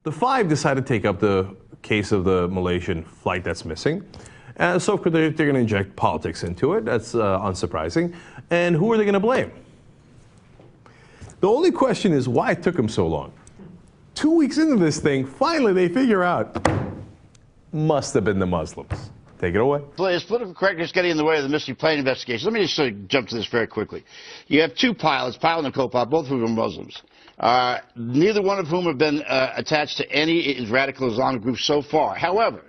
The five decided to take up the case of the Malaysian flight that's missing. So of course they're going to inject politics into it. That's unsurprising. And who are they going to blame? The only question is why it took them so long. 2 weeks into this thing, finally they figure out, must have been the Muslims. Take it away. Is political correctness getting in the way of the missing plane investigation? Let me just jump to this very quickly. You have two pilots, pilot and co-pilot, both of whom are Muslims. Neither one of whom have been attached to any radical Islamic group so far. However,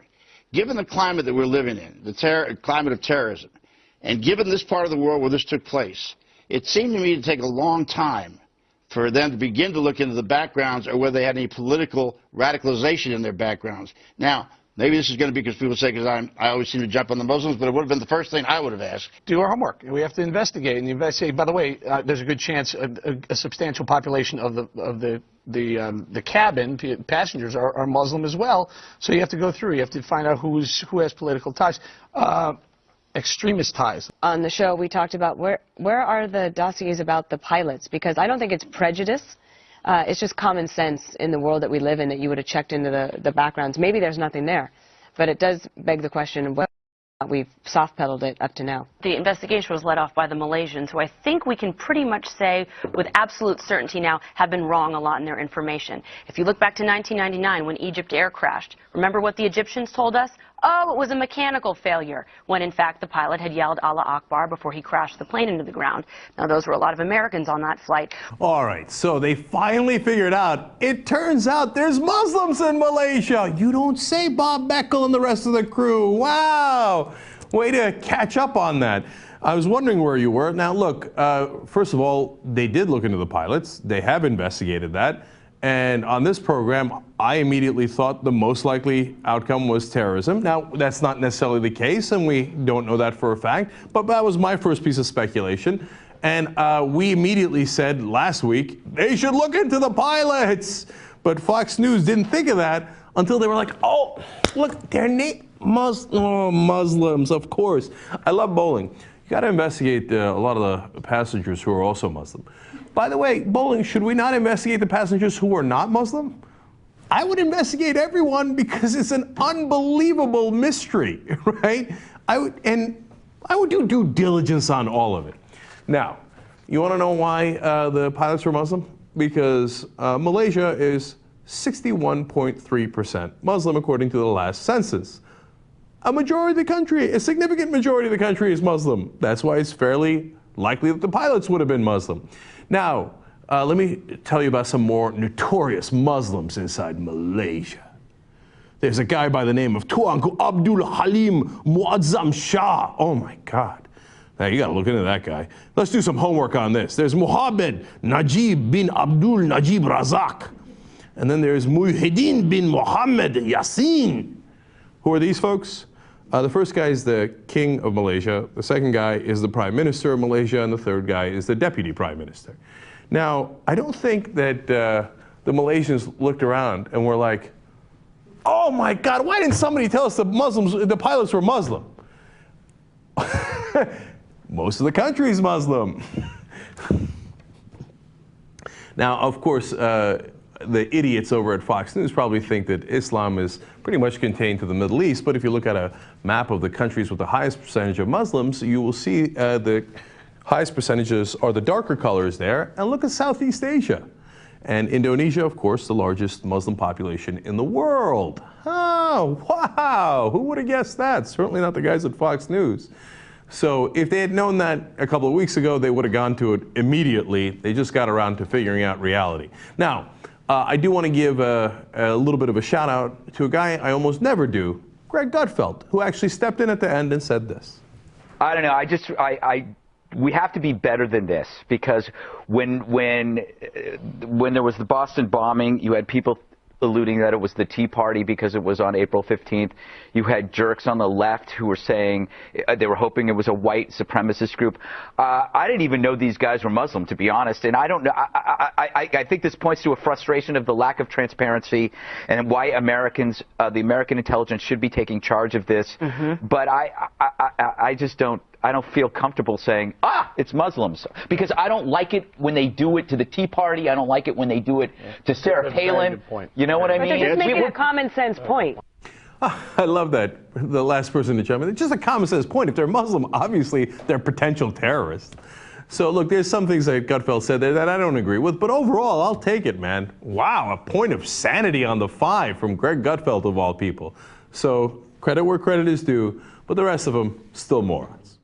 given the climate that we're living in, the climate of terrorism, and given this part of the world where this took place, it seemed to me to take a long time for them to begin to look into the backgrounds or whether they had any political radicalization in their backgrounds. Now, maybe this is going to be because people say, because I always seem to jump on the Muslims, but it would have been the first thing I would have asked. Do our homework. We have to investigate. And investigate. By the way, there's a good chance a substantial population of the cabin passengers are Muslim as well. So you have to go through. You have to find out who has political ties, extremist ties. On the show, we talked about where are the dossiers about the pilots, because I don't think it's prejudice. It's just common sense in the world that we live in that you would have checked into the backgrounds. Maybe there's nothing there, but it does beg the question of whether we've soft-pedaled it up to now. The investigation was led off by the Malaysians, who I think we can pretty much say with absolute certainty now have been wrong a lot in their information. If you look back to 1999 when Egypt Air crashed, remember what the Egyptians told us? Oh, it was a mechanical failure, when in fact the pilot had yelled Allah Akbar before he crashed the plane into the ground. Now those were a lot of Americans on that flight. All right, so they finally figured out, it turns out there's Muslims in Malaysia. You don't say, Bob Beckel and the rest of the crew. Wow, way to catch up on that. I was wondering where you were. Now look, first of all, they did look into the pilots. They have investigated that. And on this program, I immediately thought the most likely outcome was terrorism. Now, that's not necessarily the case, and we don't know that for a fact, but that was my first piece of speculation. And we immediately said last week, they should look into the pilots. But Fox News didn't think of that until they were like, oh, look, they're Muslims, of course. I love bowling. You got to investigate a lot of the passengers who are also Muslim. By the way, bowling, should we not investigate the passengers who are not Muslim? I would investigate everyone because it's an unbelievable mystery, right? I would do due diligence on all of it. Now, you want to know why the pilots were Muslim? Because Malaysia is 61.3% Muslim according to the last census. A majority of the country, a significant majority of the country is Muslim. That's why it's fairly likely that the pilots would have been Muslim. Now, let me tell you about some more notorious Muslims inside Malaysia. There's a guy by the name of Tuanku Abdul Halim Muazzam Shah. Oh my God. Now you gotta look into that guy. Let's do some homework on this. There's Muhammad Najib bin Abdul Najib Razak. And then there's Muhyiddin bin Muhammad Yassin. Who are these folks? The first guy is the king of Malaysia, the second guy is the prime minister of Malaysia, and the third guy is the deputy prime minister. Now, I don't think that the Malaysians looked around and were like, oh my God, why didn't somebody tell us the pilots were Muslim? Most of the country is Muslim. Now, of course, the idiots over at Fox News probably think that Islam is pretty much contained to the Middle East, but if you look at a map of the countries with the highest percentage of Muslims, you will see the highest percentages are the darker colors there, and look at Southeast Asia. And Indonesia, of course, the largest Muslim population in the world. Oh, wow, who would have guessed that? Certainly not the guys at Fox News. So if they had known that a couple of weeks ago, they would have gone to it immediately. They just got around to figuring out reality. Now, I do want to give a little bit of a shout out to a guy I almost never do, Greg Gutfeld, who actually stepped in at the end and said this. I don't know. We have to be better than this, because when there was the Boston bombing, you had people alluding that it was the Tea Party because it was on April 15th. You had jerks on the left who were saying they were hoping it was a white supremacist group. I didn't even know these guys were Muslim, to be honest, and I don't know. I think this points to a frustration of the lack of transparency and why Americans, the American intelligence, should be taking charge of this. But I just don't. I don't feel comfortable saying, it's Muslims. Because I don't like it when they do it to the Tea Party. I don't like it when they do it to Sarah Palin. You know what I mean? But they're just making a common sense point. I love that. The last person to chime in. It's just a common sense point. If they're Muslim, obviously they're potential terrorists. So look, there's some things that Gutfeld said there that I don't agree with, but overall, I'll take it, man. Wow, a point of sanity on the 5 from Greg Gutfeld of all people. So credit where credit is due, but the rest of them, still morons.